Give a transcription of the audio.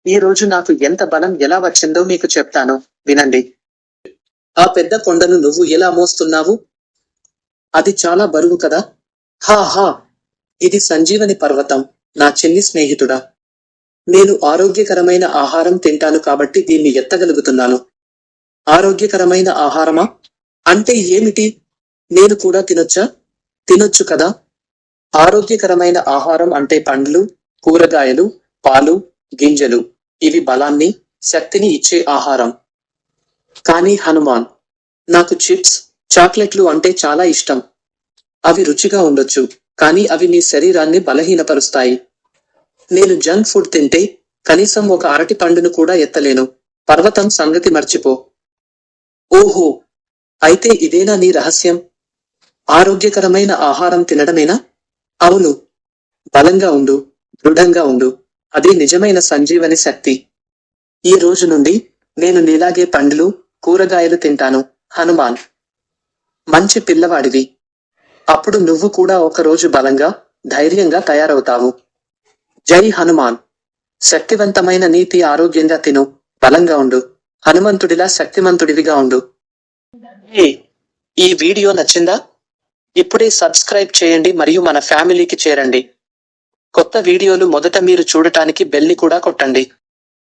ఈ రోజు నాకు ఎంత బలం ఎలా వచ్చిందో మీకు చెప్తాను, వినండి. ఆ పెద్ద కొండను నువ్వు ఎలా మోస్తున్నావు? అది చాలా బరువు కదా. హా, ఇది సంజీవని పర్వతం, నా చిన్ని స్నేహితుడా. నేను ఆరోగ్యకరమైన ఆహారం తింటాను కాబట్టి దీన్ని ఎత్తగలుగుతున్నాను. ఆరోగ్యకరమైన ఆహారమా? అంటే ఏమిటి? నేను కూడా తినొచ్చా? తినొచ్చు కదా. ఆరోగ్యకరమైన ఆహారం అంటే పండ్లు, కూరగాయలు, పాలు, గింజలు. ఇవి బలాన్ని, శక్తిని ఇచ్చే ఆహారం. కానీ హనుమాన్, నాకు చిప్స్, చాక్లెట్లు అంటే చాలా ఇష్టం. అవి రుచిగా ఉండొచ్చు, కానీ అవి నీ శరీరాన్ని బలహీనపరుస్తాయి. నేను జంక్ ఫుడ్ తింటే కనీసం ఒక అరటి పండును కూడా ఎత్తలేను. పర్వతం సంగతి మర్చిపో. ఓహో, అయితే ఇదేనా నీ రహస్యం? ఆరోగ్యకరమైన ఆహారం తినడమేనా? అవును. బలంగా ఉండు, దృఢంగా ఉండు. అది నిజమైన సంజీవని శక్తి. ఈ రోజు నుండి నేను నీలాగే పండ్లు, కూరగాయలు తింటాను, హనుమాన్. మంచి పిల్లవాడివి. అప్పుడు నువ్వు కూడా ఒకరోజు బలంగా, ధైర్యంగా తయారవుతావు. జై హనుమాన్. శక్తివంతమైన నీతి ఆరోగ్యంగా తిను, బలంగా ఉండు. హనుమంతుడిలా శక్తిమంతుడివిగా ఉండు. ఈ వీడియో నచ్చిందా? ఇప్పుడే సబ్స్క్రైబ్ చేయండి మరియు మన ఫ్యామిలీకి చేరండి. కొత్త వీడియోలు మొదట మీరు చూడటానికి బెల్ని కూడా కొట్టండి.